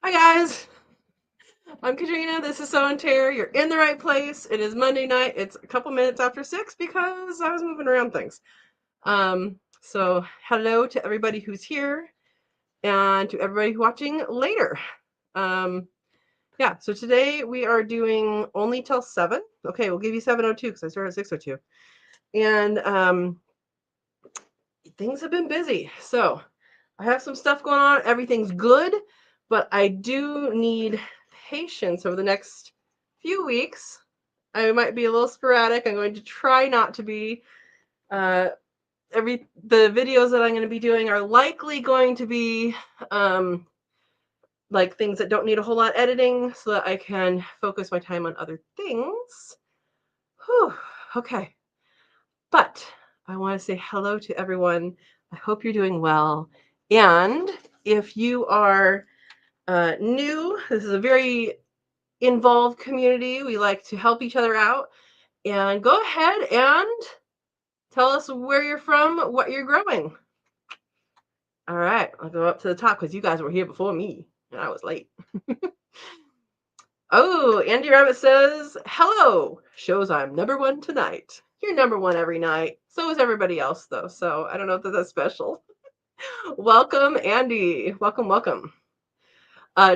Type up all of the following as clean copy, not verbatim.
Hi guys, I'm Katrina. This is Sow and Tare. You're in the right place. It is Monday night. It's a couple minutes after 6 because I was moving around things. So hello to everybody who's here and to everybody who's watching later. Um, yeah, so today we are doing only till 7. Okay, we'll give you 7:02 because I started at 6:02. And things have been busy. So I have some stuff going on. Everything's good, but I do need patience over the next few weeks. I might be a little sporadic. I'm going to try not to be. The videos that I'm going to be doing are likely going to be like things that don't need a whole lot of editing, so that I can focus my time on other things. Whew, okay. But I want to say hello to everyone. I hope you're doing well. And if you are new, this is a very involved community. We like to help each other out. And go ahead and tell us where you're from, what you're growing. All right, I'll go up to the top because you guys were here before me and I was late. Oh, Andy Rabbit says, hello. Shows I'm number one tonight. You're number one every night. So is everybody else, though. So I don't know if that's special. Welcome, Andy. Welcome, welcome.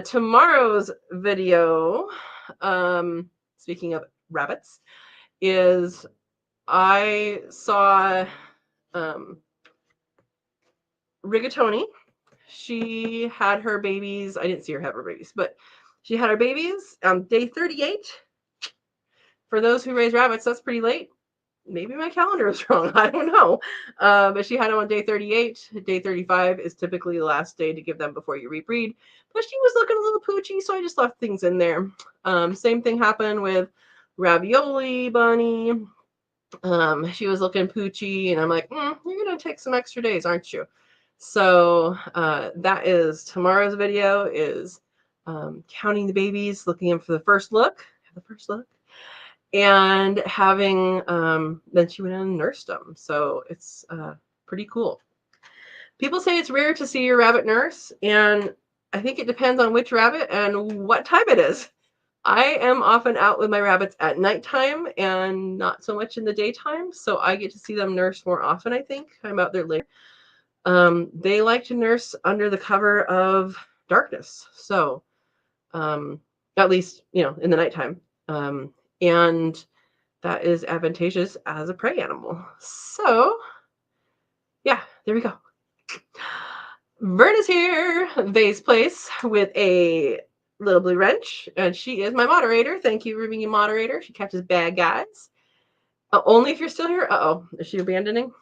Tomorrow's video, speaking of rabbits, is I saw Rigatoni. She had her babies. I didn't see her have her babies, but she had her babies on day 38. For those who raise rabbits, that's pretty late. Maybe my calendar is wrong. I don't know. But she had them on day 38. Day 35 is typically the last day to give them before you rebreed. But she was looking a little poochy, so I just left things in there. Same thing happened with Ravioli Bunny. She was looking poochy, and I'm like, you're going to take some extra days, aren't you? So that is tomorrow's video, is counting the babies, looking in for the first look. And having, then she went in and nursed them. So it's pretty cool. People say it's rare to see your rabbit nurse, and I think it depends on which rabbit and what time it is. I am often out with my rabbits at nighttime and not so much in the daytime, so I get to see them nurse more often, I think. I'm out there later. They like to nurse under the cover of darkness, so at least, in the nighttime. And that is advantageous as a prey animal. So, yeah, there we go. Verna's here, Vase Place, with a little blue wrench, and she is my moderator. Thank you for being a moderator. She catches bad guys. Only if you're still here. Uh-oh, is she abandoning?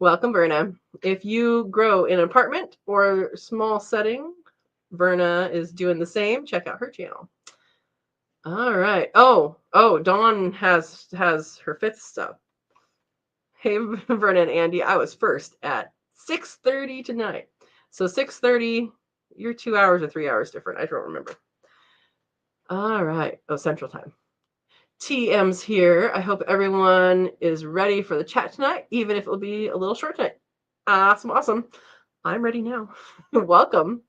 Welcome, Verna. If you grow in an apartment or small setting, Verna is doing the same. Check out her channel. All right. Oh, Dawn has her fifth stuff. Hey, Verna and Andy, I was first at 6:30 tonight. So 6:30, you're 2 hours or 3 hours different. I don't remember. All right. Oh, Central Time. TM's here. I hope everyone is ready for the chat tonight, even if it will be a little short tonight. Awesome. I'm ready now. Welcome.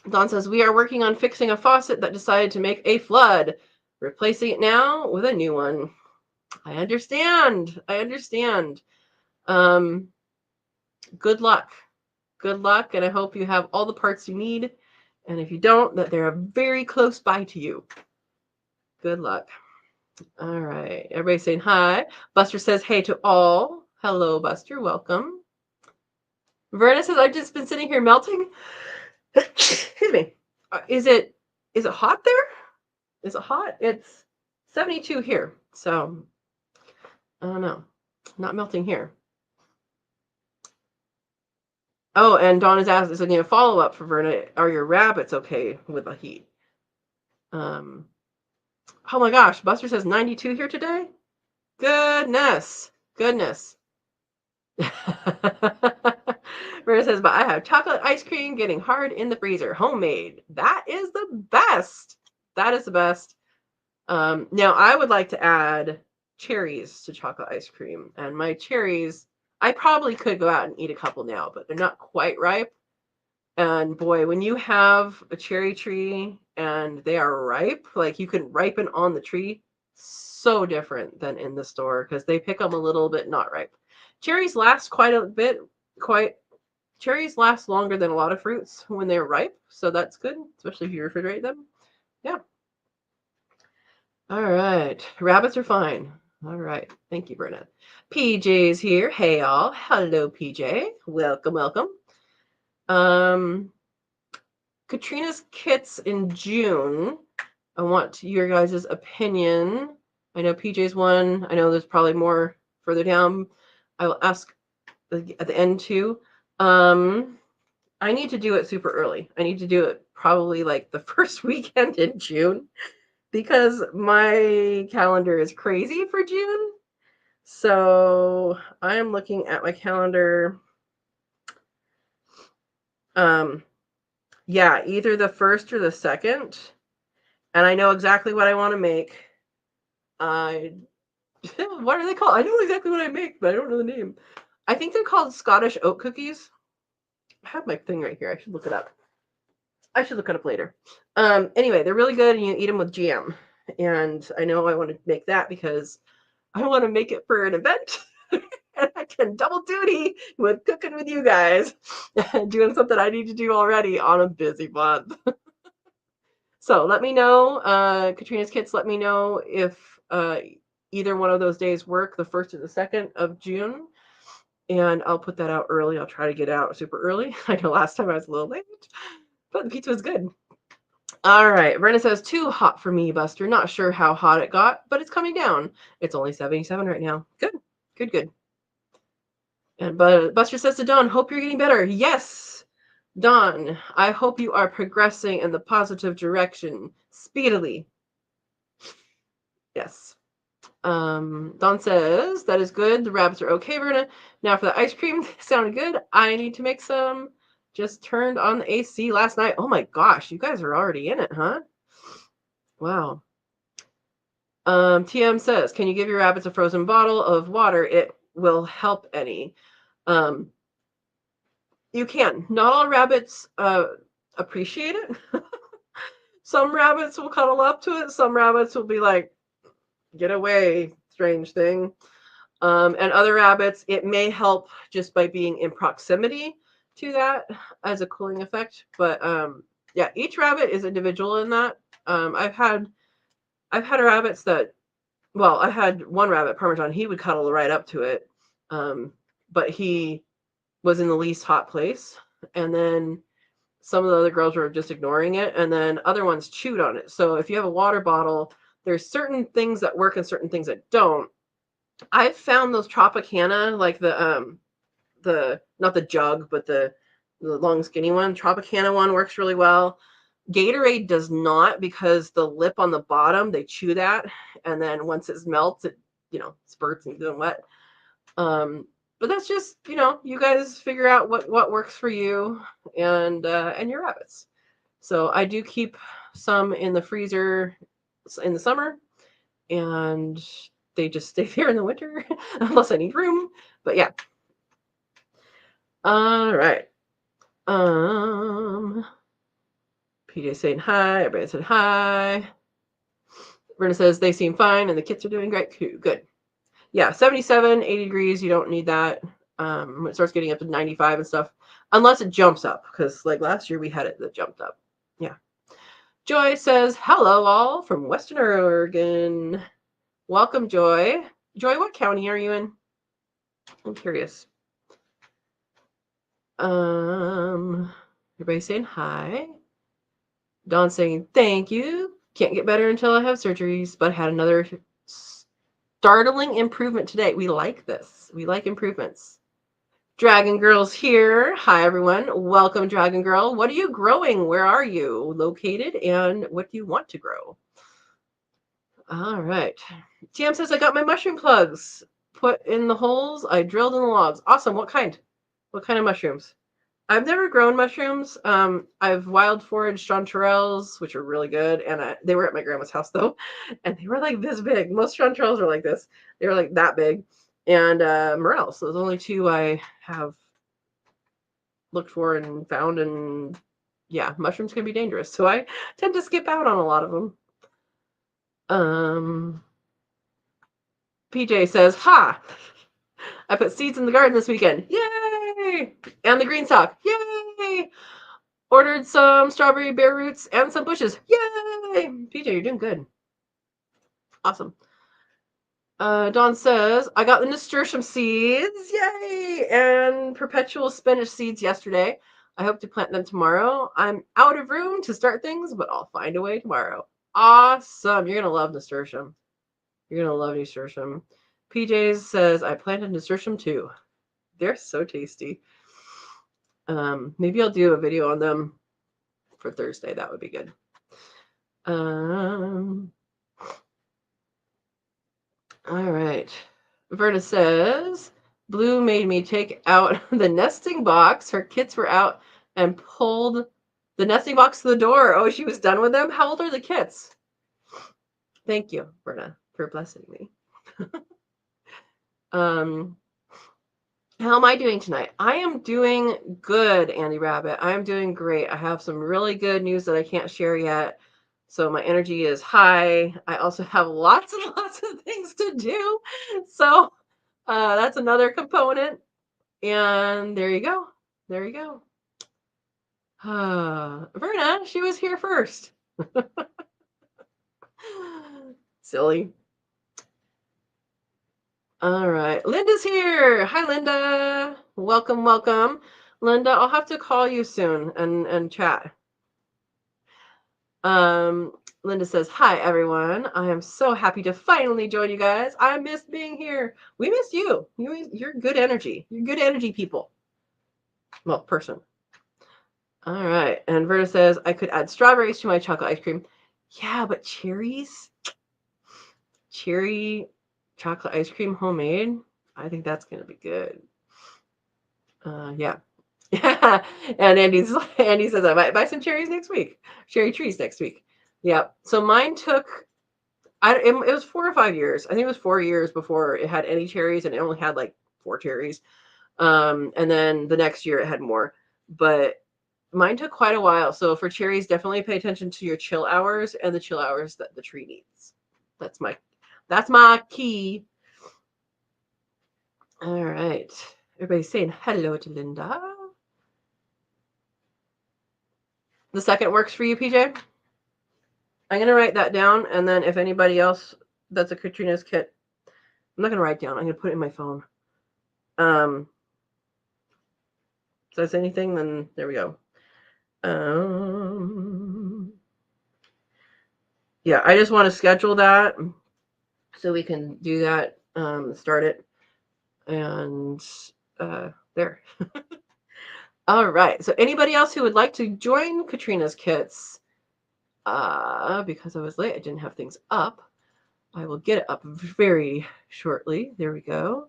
Don says, we are working on fixing a faucet that decided to make a flood, replacing it now with a new one. I understand. Good luck. And I hope you have all the parts you need. And if you don't, that they're very close by to you. Good luck. All right. Everybody saying hi. Buster says hey to all. Hello, Buster. Welcome. Verna says, I've just been sitting here melting. Excuse me. Is it hot there? Is it hot? It's 72 here. So, I don't know. Not melting here. Oh, and Dawn is asking a follow-up for Verna. Are your rabbits okay with the heat? Oh my gosh. Buster says 92 here today? Goodness. Verna says, but I have chocolate ice cream getting hard in the freezer. Homemade. That is the best. Now, I would like to add cherries to chocolate ice cream. And my cherries, I probably could go out and eat a couple now, but they're not quite ripe. And boy, when you have a cherry tree and they are ripe, like you can ripen on the tree, so different than in the store because they pick them a little bit not ripe. Cherries last quite a bit, cherries last longer than a lot of fruits when they're ripe, so that's good, especially if you refrigerate them. Yeah. All right. Rabbits are fine. All right. Thank you, Bernard. PJ's here. Hey, all. Hello, PJ. Welcome, welcome. Katrina's kits in June. I want your guys' opinion. I know PJ's one. I know there's probably more further down. I will ask at the end too. I need to do it super early. I need to do it probably like the first weekend in June because my calendar is crazy for June. So I am looking at my calendar. Yeah, either the 1st or the 2nd. And I know exactly what I want to make. What are they called? I know exactly what I make, but I don't know the name. I think they're called Scottish oat cookies. I have my thing right here. I should look it up. I should look it up later. Anyway, they're really good and you eat them with jam. And I know I want to make that because I want to make it for an event. And I can double duty with cooking with you guys and doing something I need to do already on a busy month. So let me know, Katrina's kits, let me know if either one of those days work, the 1st or the 2nd of June. And I'll put that out early. I'll try to get out super early. I know last time I was a little late, but the pizza was good. All right. Brenda says, too hot for me, Buster. Not sure how hot it got, but it's coming down. It's only 77 right now. Good, good, good. And Buster says to Dawn, hope you're getting better. Yes, Dawn, I hope you are progressing in the positive direction speedily. Yes. Dawn says, that is good. The rabbits are okay, Verna. Now for the ice cream, sounded good. I need to make some. Just turned on the AC last night. Oh my gosh, you guys are already in it, huh? Wow. TM says, can you give your rabbits a frozen bottle of water? It will help any. You can. Not all rabbits appreciate it. Some rabbits will cuddle up to it. Some rabbits will be like, get away, strange thing. And other rabbits, it may help just by being in proximity to that as a cooling effect. But yeah, each rabbit is individual in that. I've had rabbits that, well, I had one rabbit, Parmesan, he would cuddle right up to it. But he was in the least hot place. And then some of the other girls were just ignoring it. And then other ones chewed on it. So if you have a water bottle, there's certain things that work and certain things that don't. I've found those Tropicana, like the not the jug, but the long skinny one. Tropicana one works really well. Gatorade does not because the lip on the bottom, they chew that, and then once it melts, it spurts and gets wet. But that's just you guys figure out what works for you and your rabbits. So I do keep some in the freezer in the summer, and they just stay there in the winter unless I need room. But yeah. All right. PJ saying hi. Everybody said hi. Brenda says they seem fine and the kits are doing great. Good. Yeah, 77, 80 degrees. You don't need that. When it starts getting up to 95 and stuff, unless it jumps up, because like last year we had it that jumped up. Yeah. Joy says, hello all from Western Oregon. Welcome, Joy. Joy, what county are you in? I'm curious. Everybody saying hi. Dawn saying thank you. Can't get better until I have surgeries, but had another startling improvement today. We like this. We like improvements. Dragon Girl's here. Hi, everyone. Welcome, Dragon Girl. What are you growing? Where are you located? And what do you want to grow? All right. TM says, I got my mushroom plugs put in the holes. I drilled in the logs. Awesome. What kind? What kind of mushrooms? I've never grown mushrooms. I've wild foraged chanterelles, which are really good. And they were at my grandma's house, though. And they were like this big. Most chanterelles are like this. They were like that big. And morels. Those are the only two I have looked for and found, and yeah, mushrooms can be dangerous. So I tend to skip out on a lot of them. PJ says, ha! I put seeds in the garden this weekend. Yay! And the green stalk. Yay! Ordered some strawberry bare roots and some bushes. Yay! PJ, you're doing good. Awesome. Dawn says, I got the nasturtium seeds. Yay! And perpetual spinach seeds yesterday. I hope to plant them tomorrow. I'm out of room to start things, but I'll find a way tomorrow. Awesome. You're going to love nasturtium. You're going to love nasturtium. PJ says, I planted nasturtium too. They're so tasty. Maybe I'll do a video on them for Thursday. That would be good. All right. Verna says, Blue made me take out the nesting box. Her kids were out and pulled the nesting box to the door. Oh, she was done with them? How old are the kids? Thank you, Verna, for blessing me. How am I doing tonight? I am doing good, Andy Rabbit. I am doing great. I have some really good news that I can't share yet. So my energy is high. I also have lots and lots of things to do. So that's another component. And there you go. There you go. Verna, she was here first. Silly. All right. Linda's here. Hi, Linda. Welcome, welcome. Linda, I'll have to call you soon and chat. Linda says, hi, everyone. I am so happy to finally join you guys. I missed being here. We missed you. You're good energy. You're good energy people. Well, person. All right. And Verna says, I could add strawberries to my chocolate ice cream. Yeah, but cherries? Cherry chocolate ice cream homemade? I think that's going to be good. Yeah. And Andy says, I might buy some cherries next week. Cherry trees next week. Yeah. So mine took, it was 4 or 5 years. I think it was 4 years before it had any cherries, and it only had like 4 cherries. And then the next year it had more. But mine took quite a while. So for cherries, definitely pay attention to your chill hours and the chill hours that the tree needs. That's my key. All right. Everybody's saying hello to Linda. The second works for you, PJ? I'm going to write that down, and then if anybody else that's a Katrina's kit, I'm not going to write down. I'm going to put it in my phone. Says anything, then there we go. Yeah, I just want to schedule that so we can do that, start it, and there. All right. So anybody else who would like to join Katrina's kits, because I was late, I didn't have things up. I will get it up very shortly. There we go.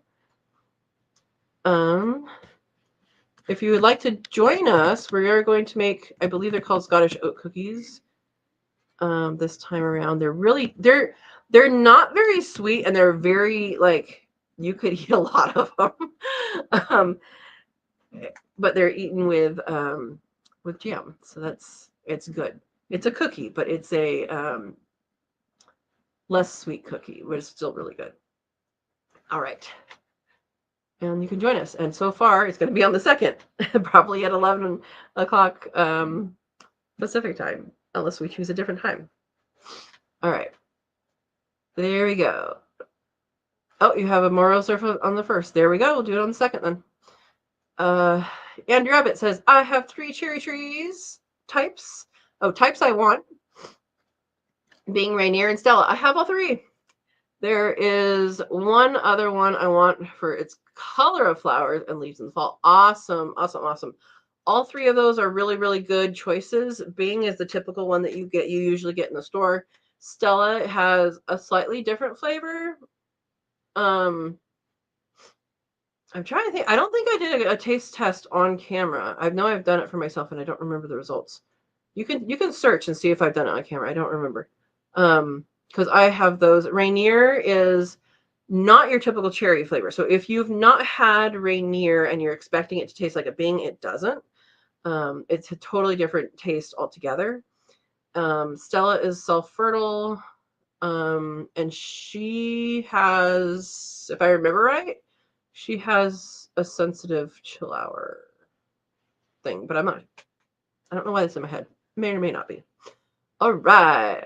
If you would like to join us, we are going to make, I believe they're called Scottish oat cookies. This time around, they're not very sweet, and they're very, like, you could eat a lot of them. But they're eaten with jam, so it's good. It's a cookie, but it's a less sweet cookie, but it's still really good. All right. And you can join us. And so far, it's going to be on the 2nd, probably at 11 o'clock Pacific time, unless we choose a different time. All right. There we go. Oh, you have a moral surf on the 1st. There we go. We'll do it on the 2nd then. Andrew Rabbit says, I have 3 cherry trees types. Oh, types I want. Being Rainier and Stella. I have all 3. There is one other one I want for its color of flowers and leaves in the fall. Awesome, awesome, awesome. All 3 of those are really, really good choices. Bing is the typical one that you usually get in the store. Stella has a slightly different flavor. I'm trying to think. I don't think I did a taste test on camera. I know I've done it for myself, and I don't remember the results. You can search and see if I've done it on camera. I don't remember. Because I have those. Rainier is not your typical cherry flavor. So if you've not had Rainier and you're expecting it to taste like a Bing, it doesn't. It's a totally different taste altogether. Stella is self-fertile, and she has, if I remember right, she has a sensitive chill hour thing, but I don't know why it's in my head. May or may not be. All right.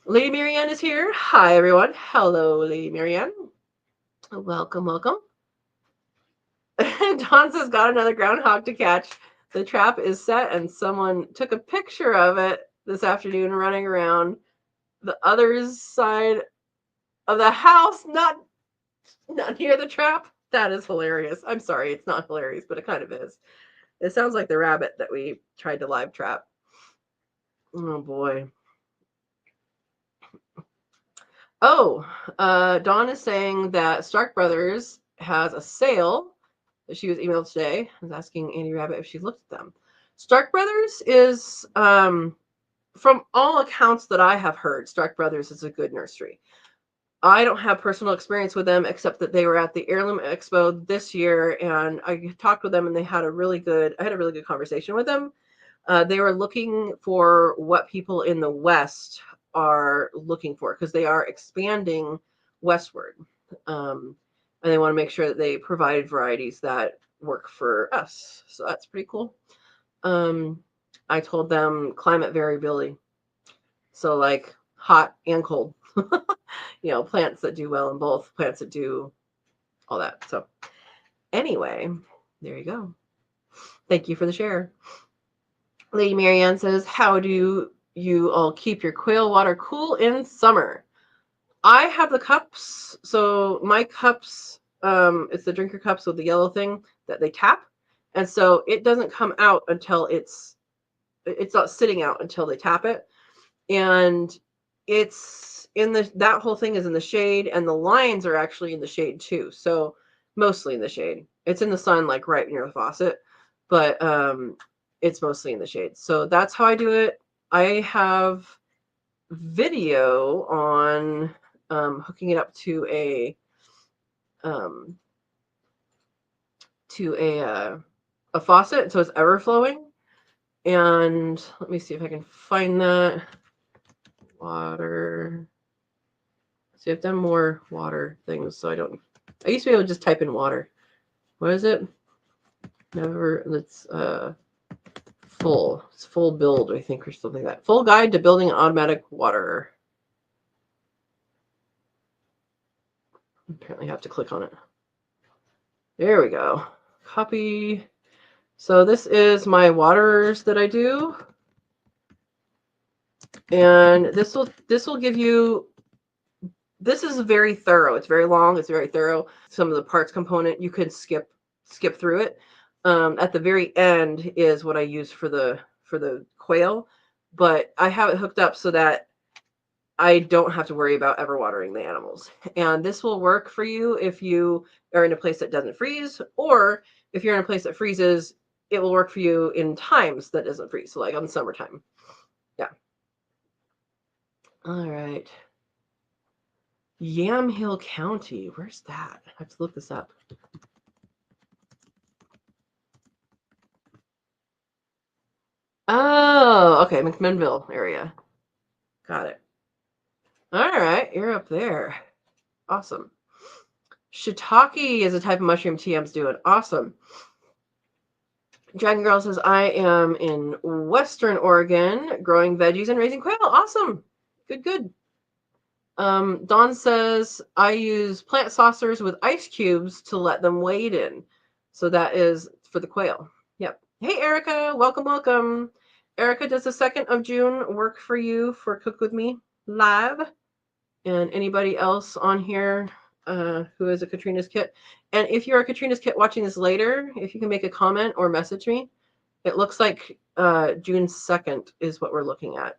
Lady Marianne is here. Hi, everyone. Hello, Lady Marianne. Welcome, welcome. Dawn says, got another groundhog to catch. The trap is set, and someone took a picture of it this afternoon running around the other side of the house, not near the trap. That is hilarious. I'm sorry, it's not hilarious, but it kind of is. It sounds like the rabbit that we tried to live trap. Oh, boy. Oh, Dawn is saying that Stark Brothers has a sale that she was emailed today. I was asking Andy Rabbit if she looked at them. Stark Brothers is, from all accounts that I have heard, Stark Brothers is a good nursery. I don't have personal experience with them except that they were at the Heirloom Expo this year, and I talked with them, and I had a really good conversation with them. They were looking for what people in the West are looking for because they are expanding westward. And they want to make sure that they provide varieties that work for us. So that's pretty cool. I told them climate variability. So like hot and cold, plants that do well in both, plants that do all that. So anyway, there you go. Thank you for the share. Lady Marianne says, how do you all keep your quail water cool in summer? I have the cups. So my cups, it's the drinker cups with the yellow thing that they tap. And so it doesn't come out until it's not sitting out until they tap it. And it's that whole thing is in the shade, and the lines are actually in the shade too. So mostly in the shade. It's in the sun, like right near the faucet, but it's mostly in the shade. So that's how I do it. I have video on hooking it up to a faucet, so it's ever flowing. And let me see if I can find that. Water. See, I've done more water things, so I used to be able to just type in water. What is it? It's full build, I think, or something like that. Full guide to building an automatic water. Apparently I have to click on it. There we go. Copy. So this is my waters that I do. And this will give you, this is very thorough. It's very long. It's very thorough. Some of the parts component, you can skip through it. At the very end is what I use for the quail, but I have it hooked up so that I don't have to worry about ever watering the animals. And this will work for you if you are in a place that doesn't freeze, or if you're in a place that freezes, it will work for you in times that doesn't freeze. So like on summertime. Yeah. All right. Yamhill County. Where's that? I have to look this up. Oh, okay. McMinnville area. Got it. All right. You're up there. Awesome. Shiitake is a type of mushroom TM's doing. Awesome. Dragon Girl says, I am in Western Oregon growing veggies and raising quail. Awesome. Good. Dawn says, I use plant saucers with ice cubes to let them wade in. So that is for the quail. Yep. Hey, Erica. Welcome. Erica, does the 2nd of June work for you for Cook With Me Live? And anybody else on here who is a Katrina's Kit? And if you're a Katrina's Kit watching this later, if you can make a comment or message me, it looks like June 2nd is what we're looking at,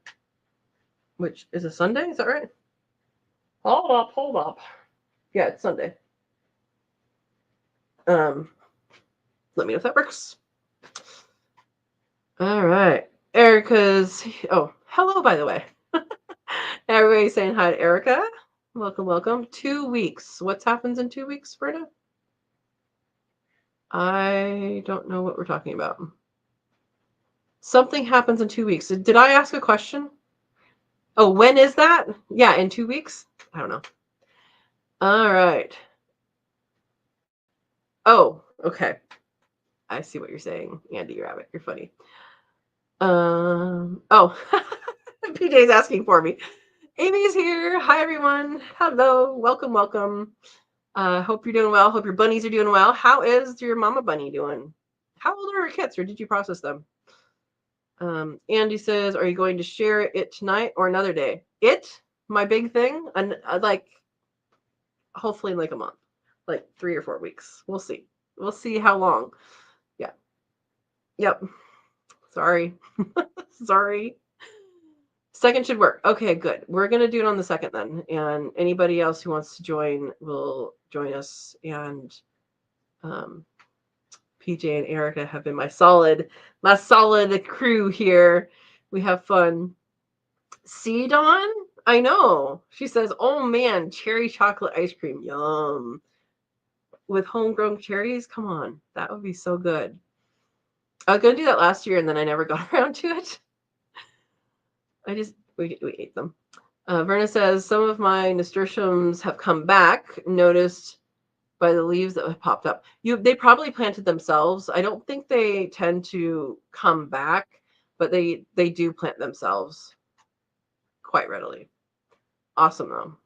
which is a Sunday. Is that right? Hold up. Yeah, it's Sunday. Let me know if that works. All right. Erica's, hello, by the way. Everybody's saying hi to Erica. Welcome, welcome. 2 weeks. What happens in 2 weeks, Britta? I don't know what we're talking about. Something happens in 2 weeks. Did I ask a question? Oh, when is that? Yeah, in 2 weeks? I don't know. All right. Oh, okay. I see what you're saying, Andy Rabbit. You're funny. Oh, PJ's asking for me. Amy's here. Hi, everyone. Hello. Welcome, welcome. Hope you're doing well. Hope your bunnies are doing well. How is your mama bunny doing? How old are her kids, or did you process them? Andy says, are you going to share it tonight or another day? My big thing, and like, hopefully in like a month, like 3 or 4 weeks. We'll see. We'll see how long. Yeah. Yep. Sorry. Sorry. Second should work. Okay, good. We're going to do it on the second then. And anybody else who wants to join will join us. And PJ and Erica have been my solid crew here. We have fun. See, Dawn? I know. She says, oh man, cherry chocolate ice cream. Yum. With homegrown cherries? Come on. That would be so good. I was going to do that last year and then I never got around to it. We ate them. Verna says, some of my nasturtiums have come back, noticed by the leaves that have popped up. They probably planted themselves. I don't think they tend to come back, but they do plant themselves quite readily. Awesome, though.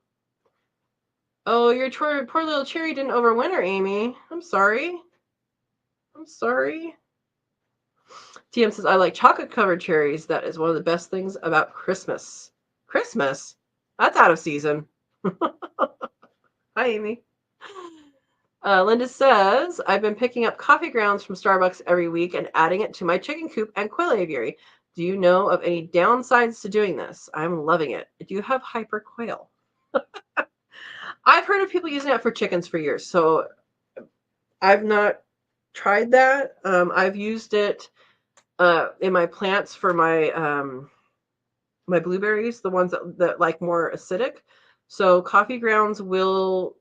Oh, your poor little cherry didn't overwinter, Amy. I'm sorry. TM says, I like chocolate-covered cherries. That is one of the best things about Christmas. Christmas? That's out of season. Hi, Amy. Linda says, I've been picking up coffee grounds from Starbucks every week and adding it to my chicken coop and quail aviary. Do you know of any downsides to doing this? I'm loving it. Do you have hyper quail? I've heard of people using it for chickens for years, so I've not tried that. I've used it in my plants for my my blueberries, the ones that like more acidic. So coffee grounds will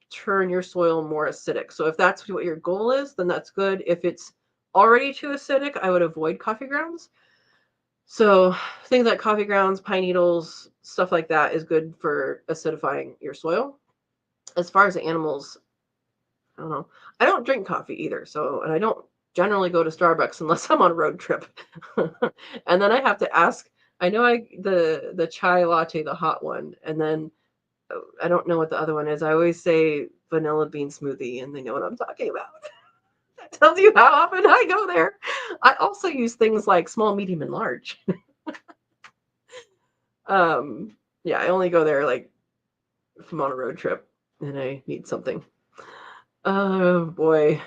turn your soil more acidic. So if that's what your goal is, then that's good. If it's already too acidic, I would avoid coffee grounds. So things like coffee grounds, pine needles, stuff like that is good for acidifying your soil. As far as the animals, I don't know. I don't drink coffee either. And I don't generally go to Starbucks unless I'm on a road trip. And then I have to ask, I know the chai latte, the hot one, and then I don't know what the other one is. I always say vanilla bean smoothie, and they know what I'm talking about. That tells you how often I go there. I also use things like small, medium, and large. Yeah, I only go there like if I'm on a road trip and I need something. Oh boy.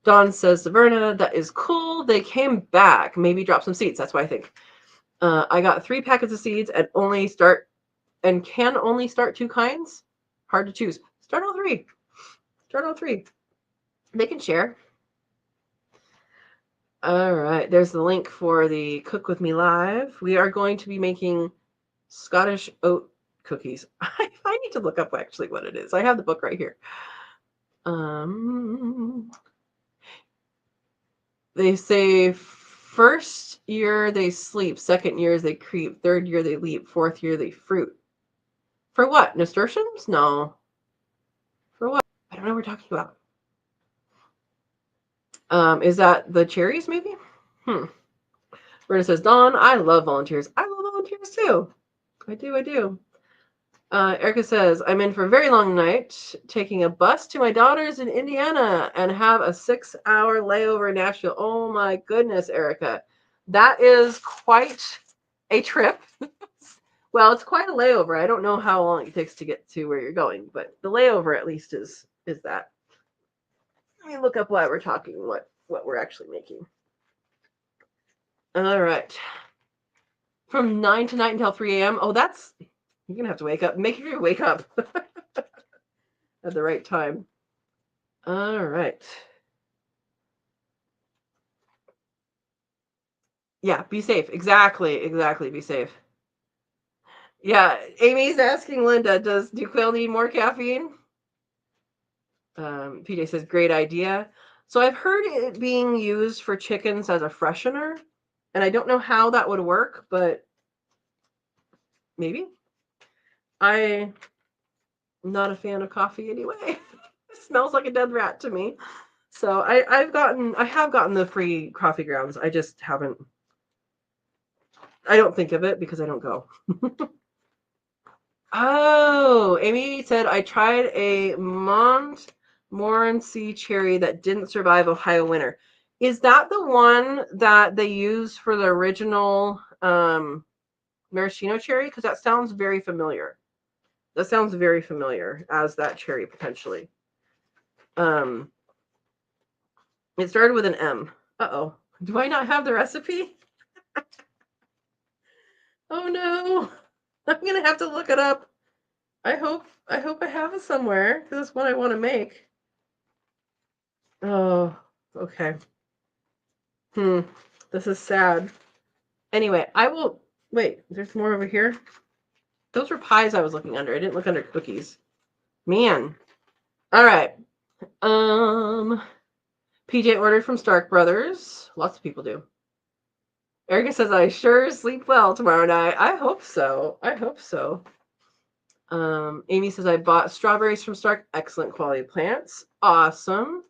Dawn says to Verna, that is cool. They came back. Maybe drop some seeds. That's what I think. I got 3 packets of seeds and can only start 2 kinds. Hard to choose. Start all 3. They can share. All right. There's the link for the Cook With Me Live. We are going to be making Scottish oat cookies. I need to look up actually what it is. I have the book right here. They say first year they sleep, second year they creep, third year they leap, fourth year they fruit. For what? Nasturtiums? No. For what? I don't know what we're talking about. Is that the cherries, maybe? Brenda says, Dawn, I love volunteers. I love volunteers too. I do. Erica says, I'm in for a very long night, taking a bus to my daughter's in Indiana and have a 6-hour layover in Nashville. Oh my goodness, Erica. That is quite a trip. Well, it's quite a layover. I don't know how long it takes to get to where you're going, but the layover at least is that. Let me look up why we're talking, what we're actually making. All right. From 9 to night until 3 a.m. Oh, that's, you're going to have to wake up. Make sure you wake up at the right time. All right. Yeah, be safe. Exactly. Be safe. Yeah, Amy's asking Linda, do quail need more caffeine? PJ says, great idea. So I've heard it being used for chickens as a freshener, and I don't know how that would work, but maybe. I'm not a fan of coffee anyway. It smells like a dead rat to me. So I have gotten the free coffee grounds. I just haven't. I don't think of it because I don't go. Oh, Amy said I tried a Montmorency cherry that didn't survive Ohio winter. Is that the one that they use for the original maraschino cherry? Because that sounds very familiar. That sounds very familiar as that cherry potentially. It started with an M. Uh-oh. Do I not have the recipe? Oh no. I'm gonna have to look it up. I hope I have it somewhere because it's what I want to make. Oh, okay. This is sad. Anyway, I will wait. There's more over here. Those were pies I was looking under. I didn't look under cookies. Man. All right. PJ ordered from Stark Brothers. Lots of people do. Erica says, I sure sleep well tomorrow night. I hope so. I hope so. Amy says, I bought strawberries from Stark. Excellent quality plants. Awesome.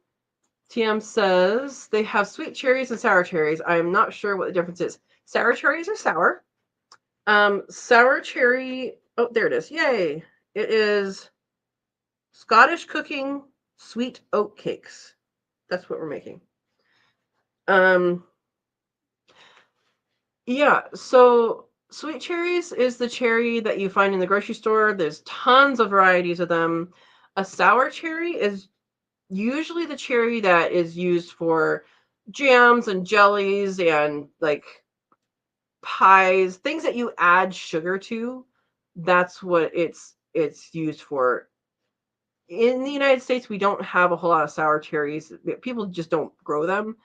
TM says, they have sweet cherries and sour cherries. I am not sure what the difference is. Sour cherries are sour. Sour cherry. Oh, there it is. Yay. It is Scottish cooking sweet oat cakes. That's what we're making. Yeah, so sweet cherries is the cherry that you find in the grocery store. There's tons of varieties of them. A sour cherry is usually the cherry that is used for jams and jellies and like pies, things that you add sugar to. That's what it's used for. In the United States, we don't have a whole lot of sour cherries. People just don't grow them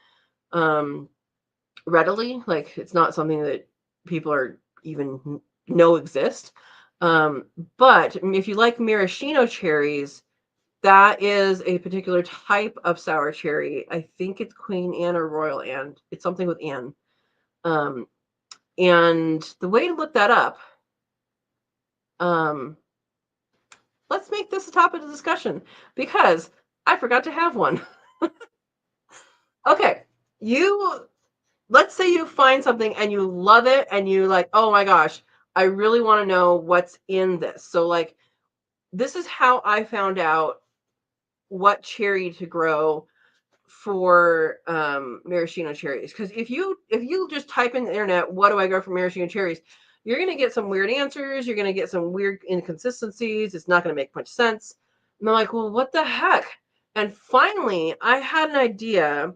readily. Like it's not something that people are even know exist. But if you like maraschino cherries, that is a particular type of sour cherry. I think it's Queen Anne or Royal Anne. It's something with Anne. And the way to look that up, let's make this a topic of discussion because I forgot to have one. Okay, let's say you find something and you love it and you like, oh my gosh, I really want to know what's in this. So like, this is how I found out what cherry to grow for maraschino cherries. Because if you just type in the internet, what do I grow for maraschino cherries? You're going to get some weird answers. You're going to get some weird inconsistencies. It's not going to make much sense. And I'm like, well, what the heck? And finally, I had an idea.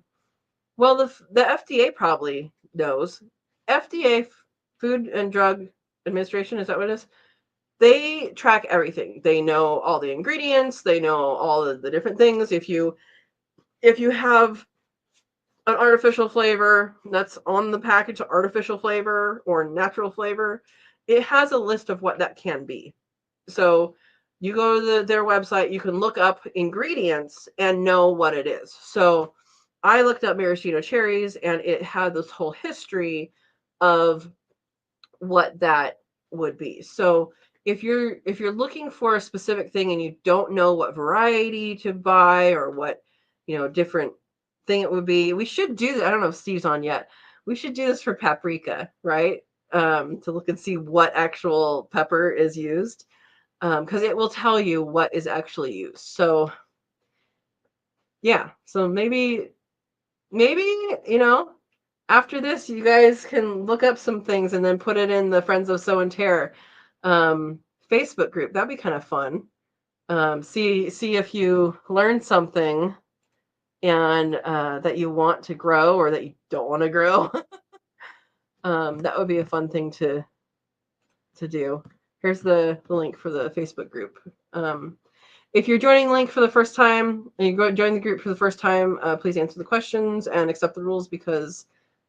Well, the FDA probably knows. FDA, Food and Drug Administration, is that what it is? They track everything. They know all the ingredients. They know all of the different things. If you have an artificial flavor that's on the package, artificial flavor or natural flavor, it has a list of what that can be. So you go to their website, you can look up ingredients and know what it is. So I looked up maraschino cherries and it had this whole history of what that would be. So if you're looking for a specific thing and you don't know what variety to buy or what, different thing it would be, we should do that. I don't know if Steve's on yet. We should do this for paprika, right? To look and see what actual pepper is used. Because it will tell you what is actually used. So yeah, so maybe, after this, you guys can look up some things and then put it in the Friends of Sow and Tare Facebook group. That'd be kind of fun. See if you learn something and that you want to grow or that you don't want to grow. That would be a fun thing to do. Here's the link for the Facebook group. If you're joining Link for the first time and you join the group for the first time, please answer the questions and accept the rules because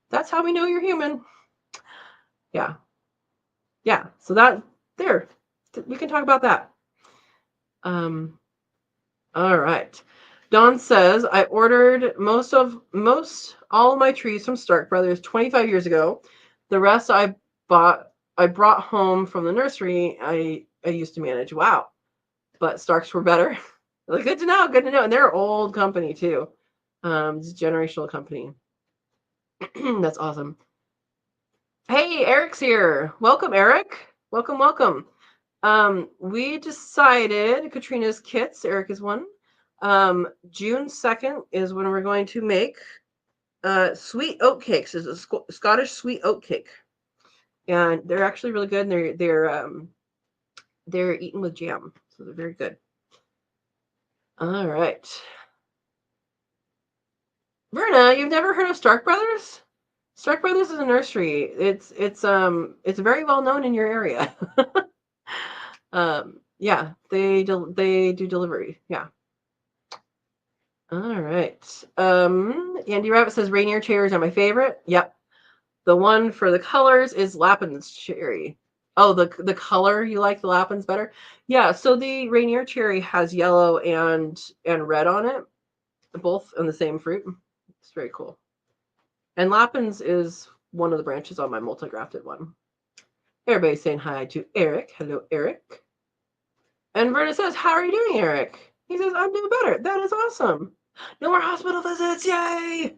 that's how we know you're human. Yeah. So there, we can talk about that. All right. Dawn says, I ordered all of my trees from Stark Brothers 25 years ago. The rest I brought home from the nursery I used to manage. Wow. But Starks were better. Good to know. Good to know. And they're an old company too. It's a generational company. That's awesome. Hey, Eric's here. Welcome, Eric. Welcome, welcome. We decided Katrina's kits, Eric is one. June 2nd is when we're going to make sweet oat cakes. It's a Scottish sweet oat cake. And they're actually really good, and they're eaten with jam. So they're very good. All right. Verna, you've never heard of Stark Brothers? Stark Brothers is a nursery. It's very well known in your area. Yeah, they do delivery. Yeah. All right. Andy Rabbit says Rainier cherries are my favorite. Yep. The one for the colors is Lapin's cherry. Oh, the color, you like the Lapin's better? Yeah, so the Rainier cherry has yellow and red on it, both on the same fruit. It's very cool. And Lapin's is one of the branches on my multi-grafted one. Everybody's saying hi to Eric. Hello, Eric. And Verna says, how are you doing, Eric? He says, I'm doing better. That is awesome. No more hospital visits. Yay!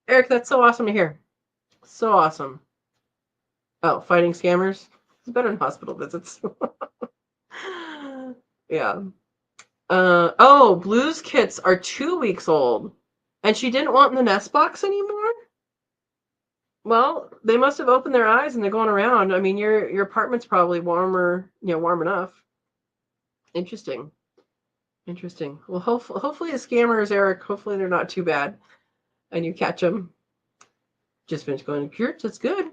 Eric, that's so awesome to hear. So awesome. Oh, fighting scammers? It's better than hospital visits. Yeah. Oh, Blue's kits are 2 weeks old. And she didn't want in the nest box anymore? Well, they must have opened their eyes and they're going around. I mean, your apartment's probably warmer, warm enough. Interesting. Well, hopefully the scammers, Eric, hopefully they're not too bad and you catch them. Just finished going to church. That's good.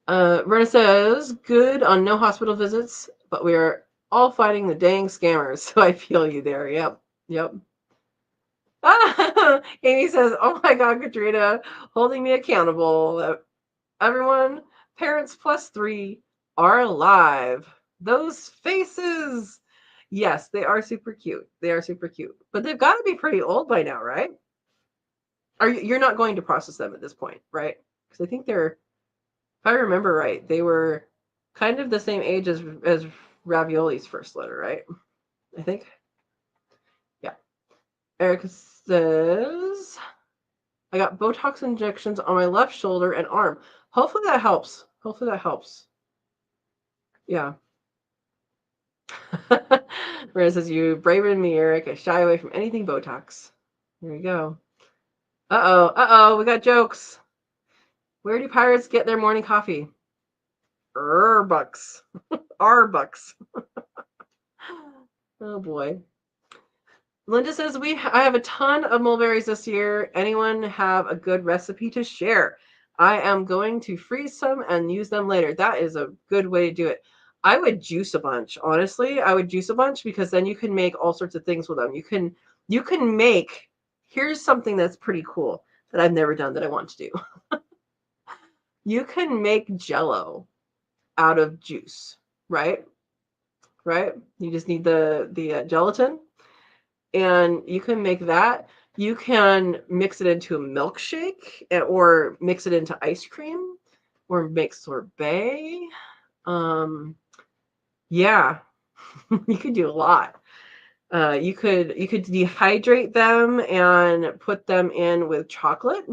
Verna says, good on no hospital visits, but we are all fighting the dang scammers. So I feel you there. Yep. Amy says, oh my God, Katrina, holding me accountable. Everyone, parents +3 are alive. Those faces. Yes, they are super cute. But they've got to be pretty old by now, right? You're not going to process them at this point, right? Because I think if I remember right, they were kind of the same age as Ravioli's first litter, right? I think. Yeah. Erica says, I got Botox injections on my left shoulder and arm. Hopefully that helps. Yeah. Rita says, you braver than me, Eric. I shy away from anything Botox. There you go. Uh-oh. We got jokes. Where do pirates get their morning coffee? Bucks. Bucks. Oh, boy. Linda says, I have a ton of mulberries this year. Anyone have a good recipe to share? I am going to freeze some and use them later. That is a good way to do it. I would juice a bunch, honestly. I would juice a bunch because then you can make all sorts of things with them. You can make, here's something that's pretty cool that I've never done that I want to do. You can make Jell-O out of juice, right? You just need the gelatin. And you can make that. You can mix it into a milkshake or mix it into ice cream or make sorbet. Yeah, you could do a lot. You could dehydrate them and put them in with chocolate.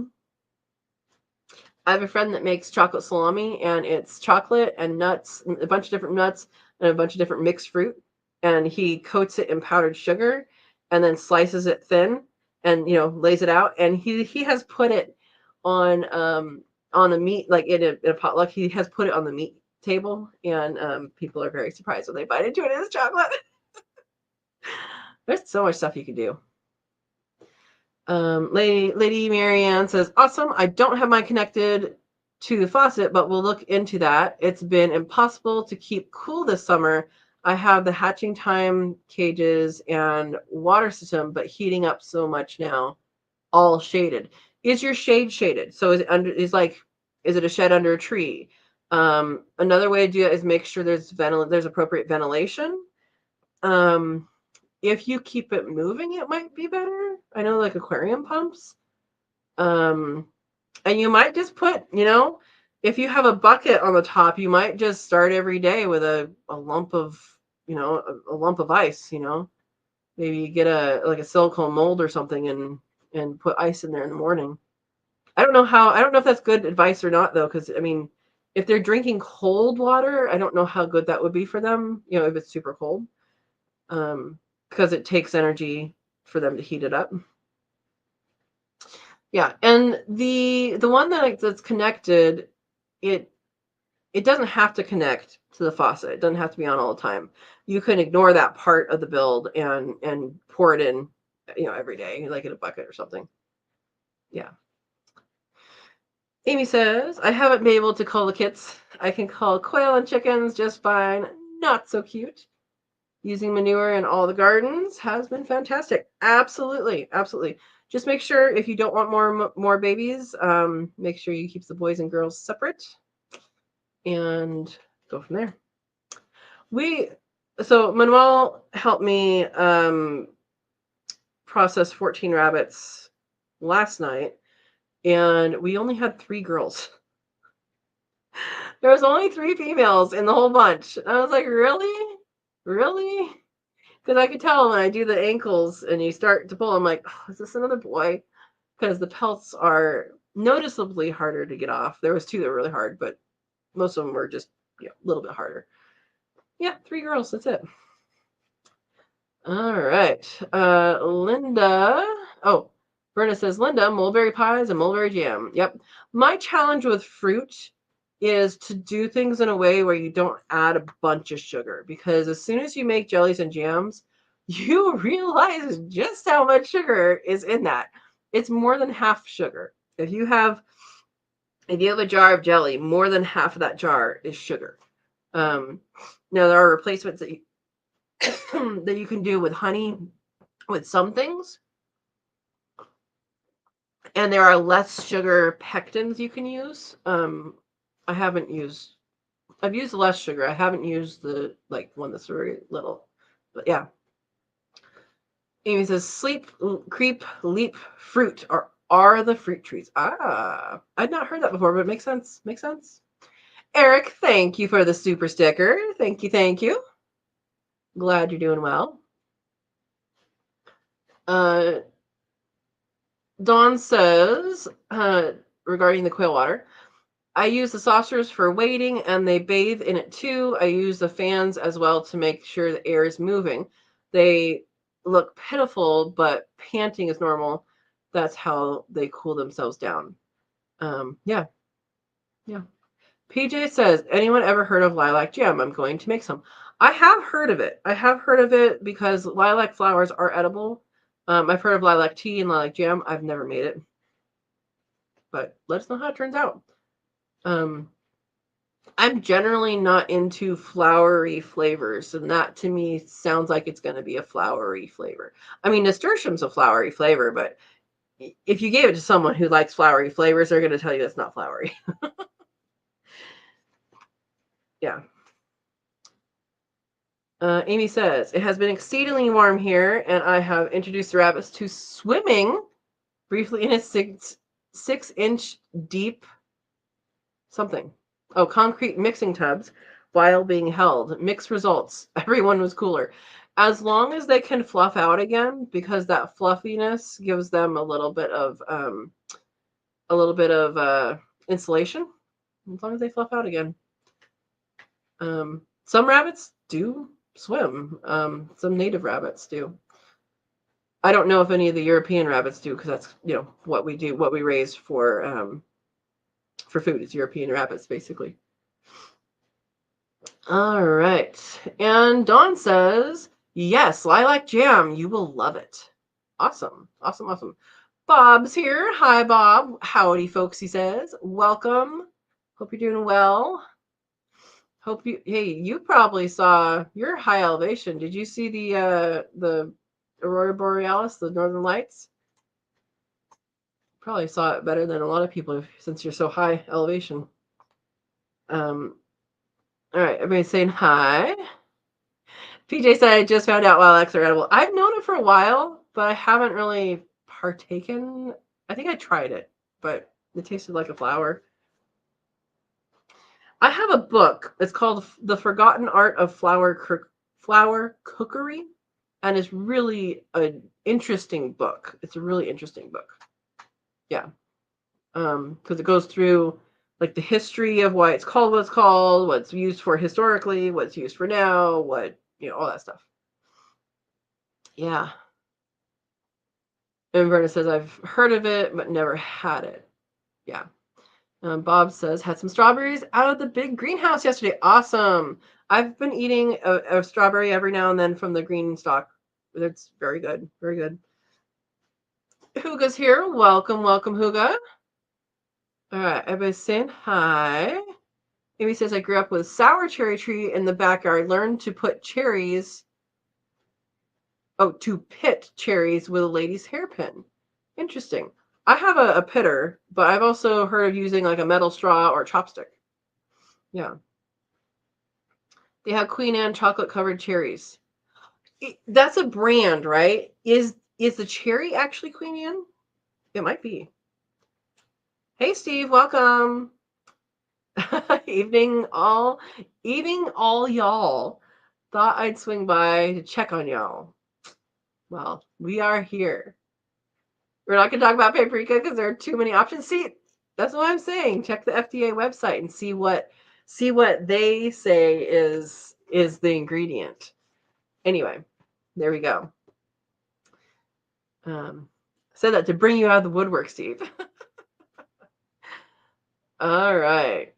I have a friend that makes chocolate salami, and it's chocolate and nuts, a bunch of different nuts and a bunch of different mixed fruit. And he coats it in powdered sugar and then slices it thin and lays it out. And he has put it on a meat, like in a potluck. He has put it on the meat table, and people are very surprised when they bite into it as chocolate. There's so much stuff you can do. Lady Marianne says, awesome. I don't have mine connected to the faucet, but we'll look into that. It's been impossible to keep cool this summer. I have the hatching time cages and water system, but heating up so much now. All shaded. Is your shade shaded? So is it a shed under a tree? Another way to do that is make sure there's appropriate ventilation. If you keep it moving, it might be better. I know, like aquarium pumps. And you might just put, if you have a bucket on the top, you might just start every day with a lump of, a lump of ice, maybe you get a silicone mold or something and put ice in there in the morning. I don't know if that's good advice or not, though, because I mean, if they're drinking cold water, I don't know how good that would be for them, if it's super cold, because it takes energy for them to heat it up. Yeah, and the one that's connected, it doesn't have to connect to the faucet. It doesn't have to be on all the time. You can ignore that part of the build and pour it in, every day, like in a bucket or something. Yeah. Amy says, I haven't been able to cull the kits. I can cull quail and chickens just fine. Not so cute. Using manure in all the gardens has been fantastic. Absolutely. Absolutely. Just make sure if you don't want more babies, make sure you keep the boys and girls separate and go from there. So Manuel helped me process 14 rabbits last night, and we only had 3 girls. There was only 3 females in the whole bunch. And I was like, really? Really? Because I could tell when I do the ankles and you start to pull, I'm like, oh, is this another boy? Because the pelts are noticeably harder to get off. There was 2 that were really hard, but most of them were just a little bit harder. Yeah, 3 girls. That's it. All right. Linda. Oh, Berna says, Linda, mulberry pies and mulberry jam. Yep. My challenge with fruit is to do things in a way where you don't add a bunch of sugar, because as soon as you make jellies and jams, you realize just how much sugar is in that. It's more than half sugar. If you have a jar of jelly, more than half of that jar is sugar. Now there are replacements that you can do with honey with some things, and there are less sugar pectins you can use. I've used less sugar. I haven't used the one that's very little, but yeah. Amy says, sleep, creep, leap, fruit are the fruit trees. I'd not heard that before, but it makes sense. Makes sense. Eric, thank you for the super sticker. Thank you, thank you. Glad you're doing well. Dawn says, regarding the quail water, I use the saucers for wading, and they bathe in it too. I use the fans as well to make sure the air is moving. They look pitiful, but panting is normal. That's how they cool themselves down. Yeah. PJ says, anyone ever heard of lilac jam? I'm going to make some. I have heard of it. Because lilac flowers are edible. I've heard of lilac tea and lilac jam. I've never made it. But let us know how it turns out. I'm generally not into flowery flavors, and that to me sounds like it's going to be a flowery flavor. I mean, nasturtium's a flowery flavor, but if you gave it to someone who likes flowery flavors, they're going to tell you it's not flowery. Yeah. Amy says, it has been exceedingly warm here, and I have introduced the rabbits to swimming briefly in a 6-inch deep concrete mixing tubs while being held. Mixed results. Everyone was cooler. As long as they can fluff out again, because that fluffiness gives them a little bit of insulation. As long as they fluff out again. Some rabbits do swim. Some native rabbits do. I don't know if any of the European rabbits do, because that's what we do, what we raise for food is European rabbits, basically. All right. And Dawn says, yes, lilac jam. You will love it. Awesome. Awesome. Awesome. Bob's here. Hi, Bob. Howdy, folks, he says. Welcome. Hope you're doing well. You probably saw your high elevation. Did you see the Aurora Borealis, the Northern Lights? Probably saw it better than a lot of people since you're so high elevation. All right, everybody's saying hi. PJ said I just found out wild eggs are edible. I've known it for a while, but I haven't really partaken. I think I tried it, but it tasted like a flower. I have a book. It's called The Forgotten Art of Flower Cookery, and it's really an interesting book. It's a really interesting book. Yeah. Because it goes through like the history of why it's called what it's called, what's used for historically, what's used for now, what, all that stuff. Yeah. And Verna says, I've heard of it, but never had it. Yeah. Bob says, had some strawberries out of the big greenhouse yesterday. Awesome. I've been eating a strawberry every now and then from the green stalk. It's very good. Very good. Huga's here. Welcome, welcome, Huga. All right. Everybody's saying hi. Amy says, I grew up with a sour cherry tree in the backyard. Learned to put cherries. Oh, to pit cherries with a lady's hairpin. Interesting. I have a pitter, but I've also heard of using like a metal straw or a chopstick. Yeah. They have Queen Anne chocolate covered cherries. That's a brand, right? Is the cherry actually Queen Anne? It might be. Hey Steve, welcome. Evening all y'all. Thought I'd swing by to check on y'all. Well, we are here. We're not going to talk about paprika because there are too many options. See, that's what I'm saying. Check the FDA website and see what they say is the ingredient. Anyway, there we go. Said that to bring you out of the woodwork, Steve. All right.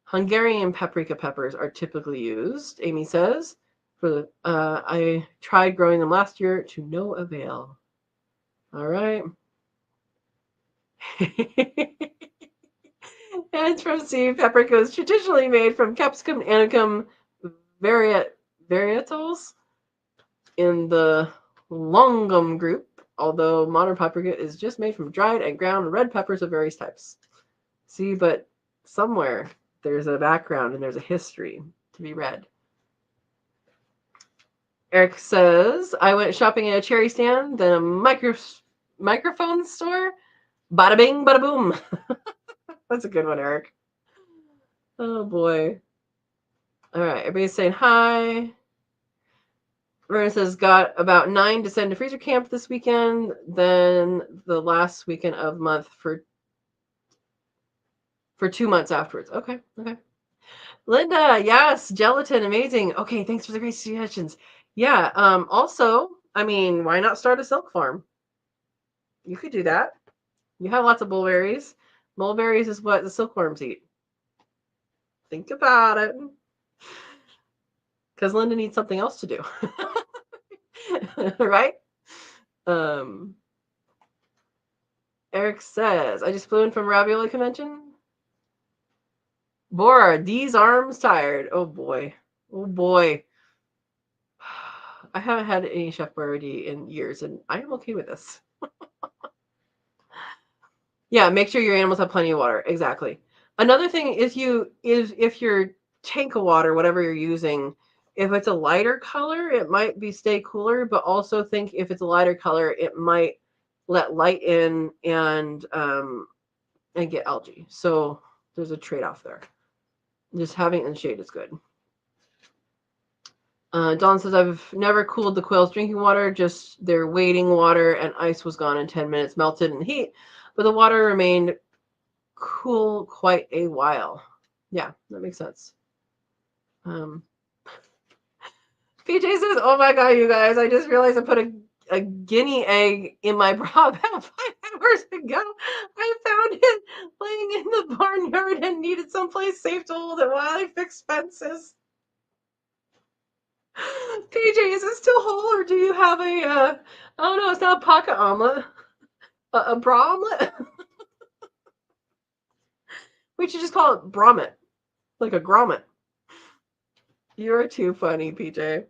Hungarian paprika peppers are typically used, Amy says. I tried growing them last year to no avail. All right. And it's from Steve. Paprika is traditionally made from capsicum Anancum varietals in the longum group, although modern paprika is just made from dried and ground red peppers of various types. See, but somewhere there's a background and there's a history to be read. Eric says, I went shopping at a cherry stand, then a microphone store. Bada bing, bada boom. That's a good one, Eric. Oh, boy. All right, everybody's saying hi. Vernon says, got about 9 to send to freezer camp this weekend, then the last weekend of month for 2 months afterwards. Okay. Linda, yes, gelatin, amazing. Okay, thanks for the great suggestions. Yeah, also, I mean, why not start a silk farm? You could do that. You have lots of mulberries. Mulberries is what the silkworms eat. Think about it. Because Linda needs something else to do. Right? Eric says, I just flew in from ravioli convention. Bora, these arms tired. Oh boy. I haven't had any Chef Boyardee in years, and I am okay with this. Yeah, make sure your animals have plenty of water. Exactly. Another thing is if your tank of water, whatever you're using, if it's a lighter color, it might stay cooler, but also think if it's a lighter color, it might let light in and get algae. So there's a trade-off there. Just having it in the shade is good. Dawn says, I've never cooled the quail's drinking water, just their wading water, and ice was gone in 10 minutes, melted in the heat, but the water remained cool quite a while. Yeah, that makes sense. PJ says, oh my god, you guys, I just realized I put a guinea egg in my bra about 5 hours ago. I found it laying in the barnyard and needed someplace safe to hold it while I fixed fences. PJ, is it still whole, or do you have a oh no, it's not a pocket omelet, a bra omelet? We should just call it brommet, like a grommet. You're too funny, PJ.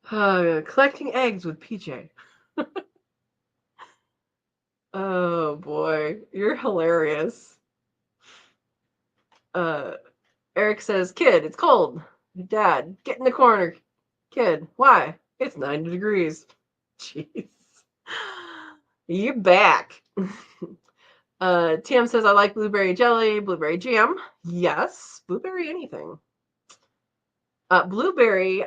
Collecting eggs with PJ. Oh boy, you're hilarious. Eric says, kid, it's cold. Dad, get in the corner. Kid, why? It's 90 degrees. Jeez. You're back. Tam says, I like blueberry jelly, blueberry jam. Yes, blueberry anything. Blueberry,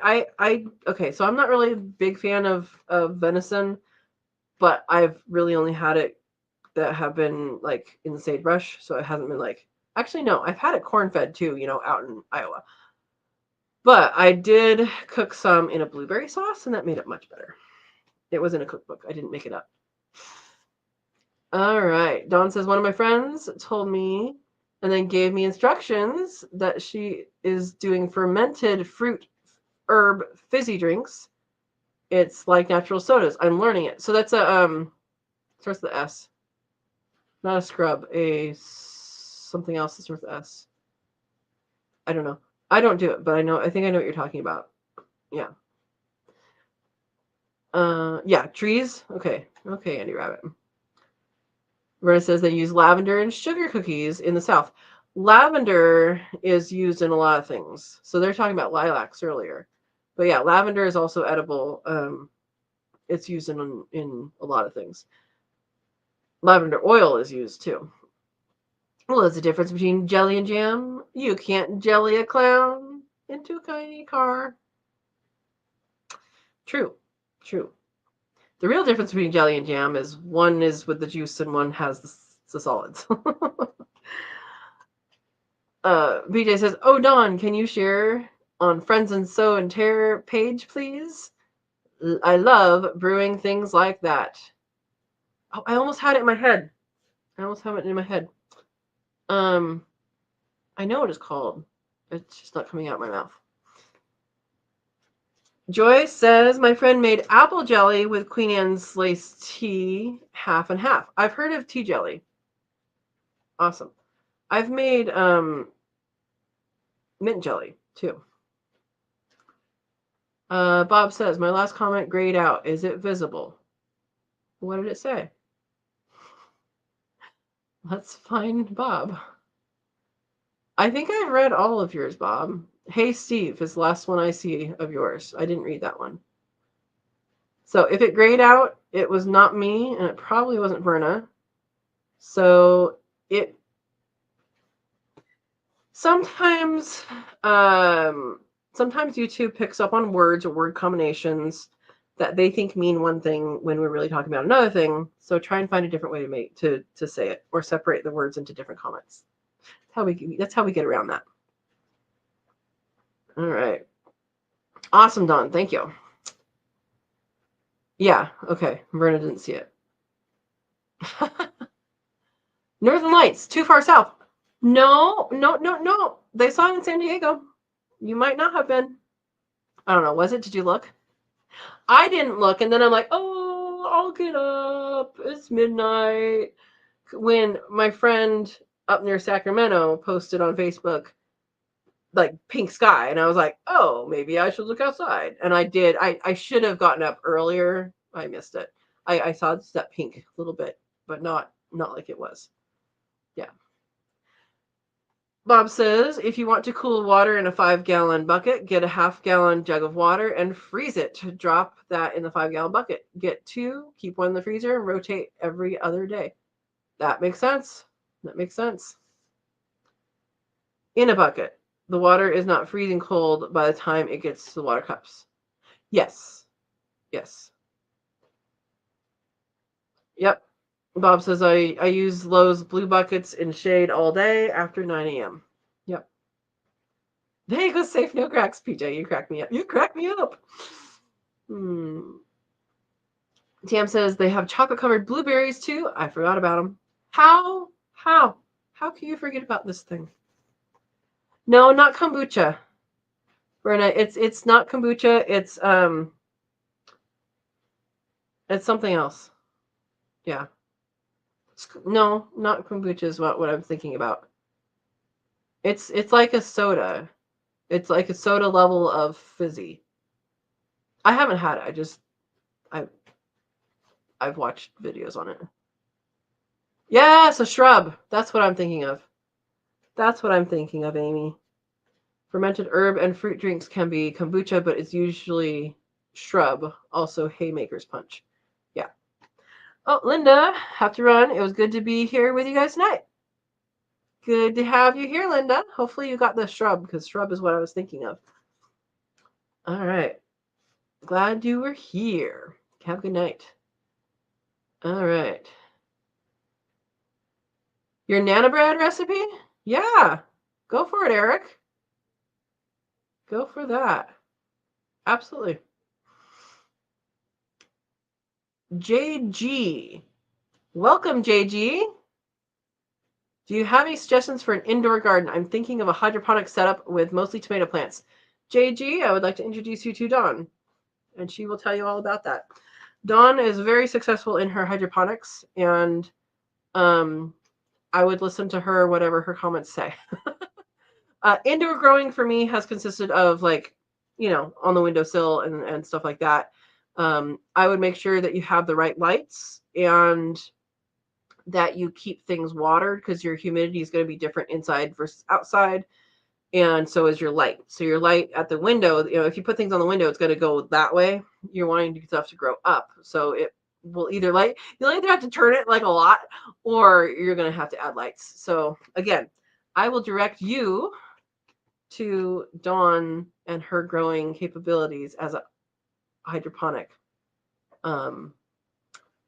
okay, so I'm not really a big fan of venison, but I've really only had it that have been like in the sagebrush, so it hasn't been like, actually no, I've had it corn-fed too, out in Iowa. But I did cook some in a blueberry sauce, and that made it much better. It was in a cookbook. I didn't make it up. All right. Dawn says, one of my friends told me and then gave me instructions that she is doing fermented fruit herb fizzy drinks. It's like natural sodas. I'm learning it. So that's a starts with the S. Not a scrub, a something else that starts with S. I don't know. I don't do it, but I think I know what you're talking about. Yeah. Yeah, trees. Okay, Andy Rabbit. Verna says they use lavender in sugar cookies in the South. Lavender is used in a lot of things. So they're talking about lilacs earlier. But yeah, lavender is also edible. It's used in a lot of things. Lavender oil is used too. Well, there's a difference between jelly and jam. You can't jelly a clown into a tiny car. True. The real difference between jelly and jam is one is with the juice and one has the solids. BJ says, oh, Dawn, can you share on Friends and Sow and Tare page, please? I love brewing things like that. Oh, I almost had it in my head. I know what it's called. It's just not coming out my mouth. Joyce says, my friend made apple jelly with Queen Anne's lace tea, half and half. I've heard of tea jelly. Awesome. I've made mint jelly, too. Bob says, my last comment grayed out. Is it visible? What did it say? Let's find Bob. I think I've read all of yours, Bob. Hey, Steve is the last one I see of yours. I didn't read that one. So if it grayed out, it was not me, and it probably wasn't Verna. So it sometimes YouTube picks up on words or word combinations that they think mean one thing when we're really talking about another thing. So try and find a different way to say it, or separate the words into different comments. That's how we get around that. All right. Awesome, Dawn. Thank you. Yeah, okay. Verna didn't see it. Northern Lights, too far south. No. They saw it in San Diego. You might not have been. I don't know. Was it? Did you look? I didn't look, and then I'm like, oh, I'll get up. It's midnight. When my friend up near Sacramento posted on Facebook, like pink sky, and I was like, oh, maybe I should look outside. And I did. I should have gotten up earlier. I missed it. I saw that pink a little bit, but not like it was. Yeah. Bob says, if you want to cool water in a 5-gallon bucket, get a half-gallon jug of water and freeze it. Drop that in the 5-gallon bucket. Get 2, keep one in the freezer, and rotate every other day. That makes sense. In a bucket. The water is not freezing cold by the time it gets to the water cups. Yes. Yep. Bob says, I use Lowe's blue buckets in shade all day after 9 a.m. Yep. Vegas safe, no cracks, PJ. You crack me up. Tam says they have chocolate-covered blueberries, too. I forgot about them. How can you forget about this thing? No, not kombucha. Verna, it's not kombucha. It's something else. Yeah. No, not kombucha is what I'm thinking about. It's like a soda. It's like a soda level of fizzy. I haven't had it. I've watched videos on it. Yes, a shrub. That's what I'm thinking of. That's what I'm thinking of, Amy. Fermented herb and fruit drinks can be kombucha, but it's usually shrub, also haymaker's punch. Yeah. Oh, Linda, have to run. It was good to be here with you guys tonight. Good to have you here, Linda. Hopefully you got the shrub, because shrub is what I was thinking of. All right. Glad you were here. Have a good night. All right. Your Nana bread recipe? Yeah. Go for it, Eric. Go for that. Absolutely. JG. Welcome, JG. Do you have any suggestions for an indoor garden? I'm thinking of a hydroponic setup with mostly tomato plants. JG, I would like to introduce you to Dawn, and she will tell you all about that. Dawn is very successful in her hydroponics, and I would listen to her, whatever her comments say. Indoor growing for me has consisted of, like, on the windowsill and stuff like that. I would make sure that you have the right lights and that you keep things watered, because your humidity is going to be different inside versus outside. And so is your light. So your light at the window, if you put things on the window, it's going to go that way. You're wanting stuff to grow up. So it will you'll either have to turn it like a lot, or you're going to have to add lights. So again, I will direct you to Dawn and her growing capabilities as a hydroponic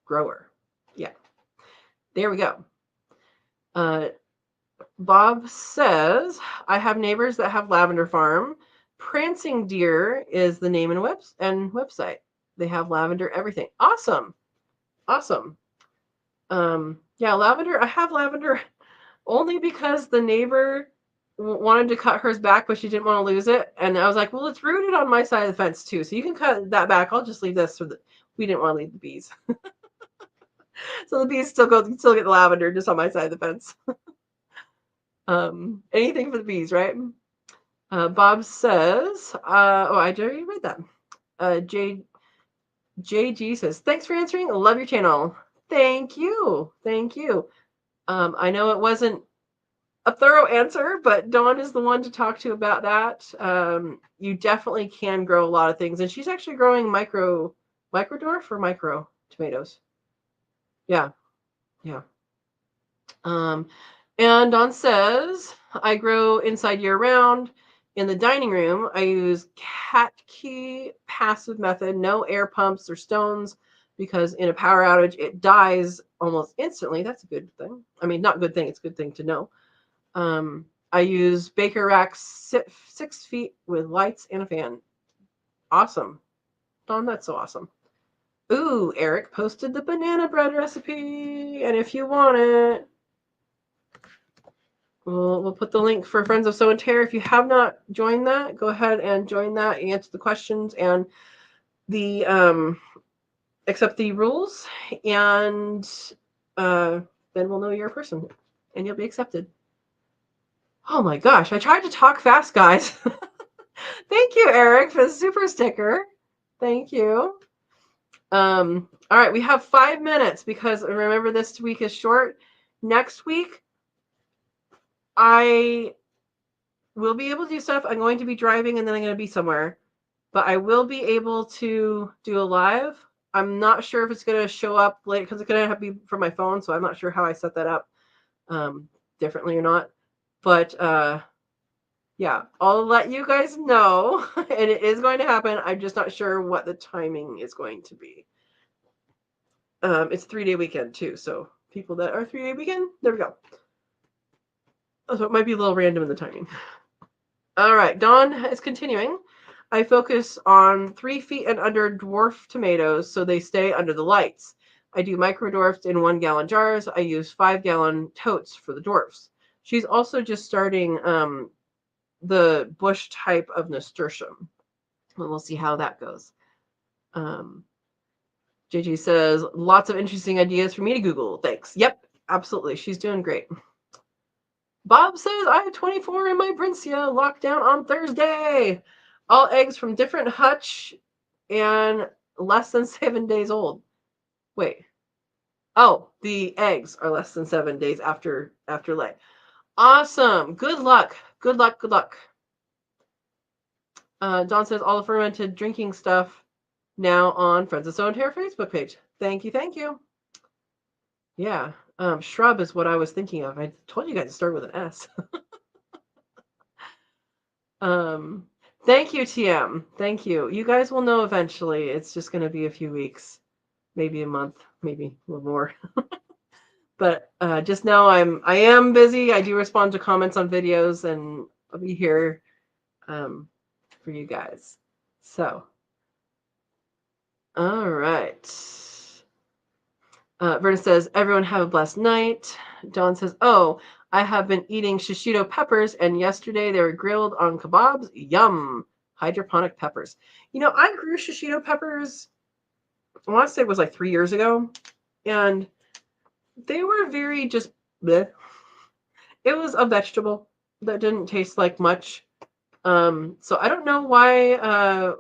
grower. Yeah. There we go. Bob says, I have neighbors that have lavender farm. Prancing Deer is the name and website. They have lavender everything. Awesome. Yeah, lavender. I have lavender only because the neighbor wanted to cut hers back, but she didn't want to lose it. And I was like, well, it's rooted on my side of the fence too, so you can cut that back. I'll just leave this we didn't want to leave the bees. So the bees still get the lavender just on my side of the fence. Anything for the bees, right? Bob says, I already read that. JG says, thanks for answering. I love your channel. Thank you. I know it wasn't a thorough answer, but Dawn is the one to talk to about that. You definitely can grow a lot of things, and she's actually growing microdorf or micro tomatoes. Yeah. And Dawn says, I grow inside year round. In the dining room, I use cat key passive method, no air pumps or stones, because in a power outage, it dies almost instantly. That's a good thing. I mean, not a good thing. It's a good thing to know. I use Baker racks 6 feet with lights and a fan. Awesome. Dawn, that's so awesome. Ooh, Eric posted the banana bread recipe. And if you want it, we'll put the link for Friends of Sow and Tare. If you have not joined that, go ahead and join that. Answer the questions and accept the rules, and then we'll know you're a person, and you'll be accepted. Oh my gosh, I tried to talk fast, guys. Thank you, Eric, for the super sticker. Thank you. All right, we have 5 minutes, because remember, this week is short. Next week, I will be able to do stuff. I'm going to be driving, and then I'm going to be somewhere. But I will be able to do a live. I'm not sure if it's going to show up late, because it's going to have to be from my phone, so I'm not sure how I set that up differently or not. But yeah, I'll let you guys know, and it is going to happen. I'm just not sure what the timing is going to be. It's 3-day weekend too, so people that are 3-day weekend, there we go. So it might be a little random in the timing. All right, Dawn is continuing. I focus on 3 feet and under dwarf tomatoes, so they stay under the lights. I do microdwarfs in 1-gallon jars. I use 5-gallon totes for the dwarfs. She's also just starting the bush type of nasturtium. And we'll see how that goes. JG says, lots of interesting ideas for me to Google. Thanks. Yep, absolutely. She's doing great. Bob says, I have 24 in my Brincia, lockdown on Thursday. All eggs from different hutch and less than 7 days old. Wait. Oh, the eggs are less than 7 days after lay. Awesome. Good luck. Good luck. Good luck. Don says all the fermented drinking stuff now on Friends of Sow and Tare Facebook page. Thank you. Thank you. Yeah. Shrub is what I was thinking of. I told you guys to start with an S. Thank you, TM. Thank you. You guys will know eventually. It's just going to be a few weeks, maybe a month, maybe a little more. But just know I am busy. I do respond to comments on videos, and I'll be here for you guys. So, all right. Verna says, everyone have a blessed night. Dawn says, oh, I have been eating shishito peppers, and yesterday they were grilled on kebabs. Yum. Hydroponic peppers. You know, I grew shishito peppers, I want to say it was like 3 years ago, and they were very just bleh. It was a vegetable that didn't taste like much. So I don't know why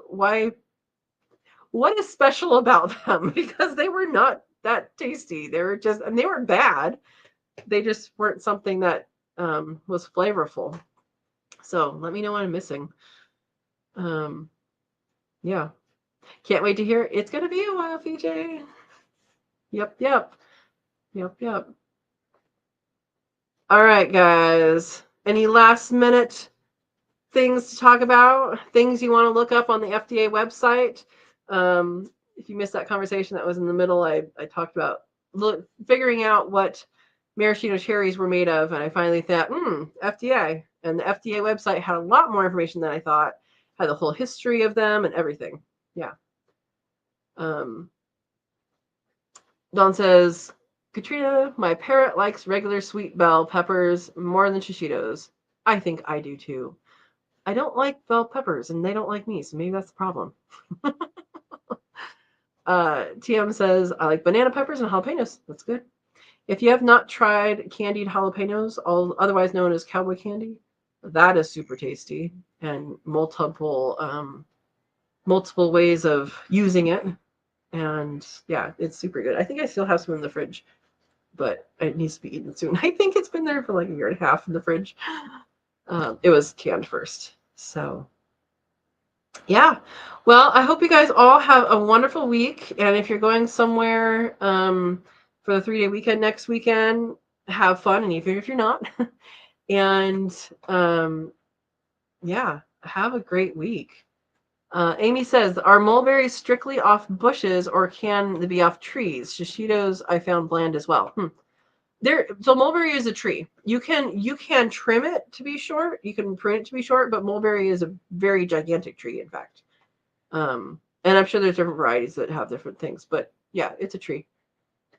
what is special about them, because they were not that tasty. They were just, and they weren't bad. They just weren't something that was flavorful. So let me know what I'm missing. Yeah. Can't wait to hear it. It's gonna be a while, PJ. Yep. All right, guys. Any last minute things to talk about? Things you want to look up on the FDA website? If you missed that conversation that was in the middle, I talked about figuring out what maraschino cherries were made of, and I finally thought, FDA. And the FDA website had a lot more information than I thought. Had the whole history of them and everything. Yeah. Don says, Katrina, my parrot likes regular sweet bell peppers more than shishitos. I think I do too. I don't like bell peppers, and they don't like me, so maybe that's the problem. TM says, I like banana peppers and jalapenos. That's good. If you have not tried candied jalapenos, otherwise known as cowboy candy, that is super tasty, and multiple ways of using it. And yeah, it's super good. I think I still have some in the fridge, but it needs to be eaten soon. I think it's been there for like a year and a half in the fridge. It was canned first. So yeah. Well, I hope you guys all have a wonderful week. And if you're going somewhere for the 3-day weekend next weekend, have fun. And even if you're not, and yeah, have a great week. Amy says, are mulberries strictly off bushes, or can they be off trees? Shishitos I found bland as well. So mulberry is a tree. You can trim it to be short. You can prune it to be short, but mulberry is a very gigantic tree, in fact. And I'm sure there's different varieties that have different things, but yeah, it's a tree.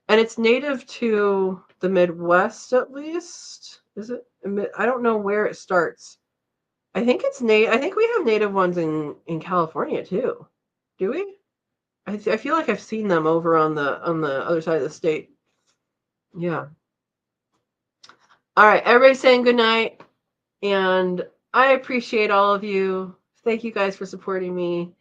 And it's native to the Midwest, at least. Is it? I don't know where it starts. I think it's I think we have native ones in California too. Do we? I feel like I've seen them over on the other side of the state. Yeah. All right, everybody's saying good night, and I appreciate all of you. Thank you guys for supporting me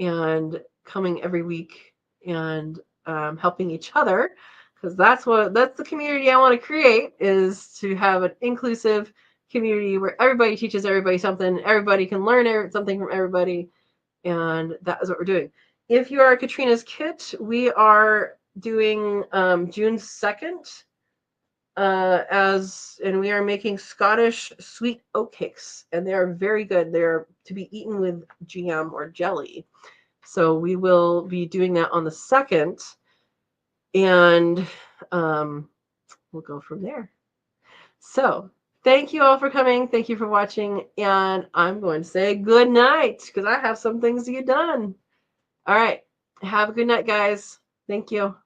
and coming every week and helping each other, because that's the community I want to create, is to have an inclusive community where everybody teaches everybody something, everybody can learn something from everybody, and that is what we're doing. If you are Katrina's Kit, we are doing June 2nd, and we are making Scottish sweet oatcakes, and they are very good. They're to be eaten with jam or jelly. So we will be doing that on the 2nd, and we'll go from there. So thank you all for coming. Thank you for watching, and I'm going to say good night because I have some things to get done. All right. Have a good night, guys. Thank you.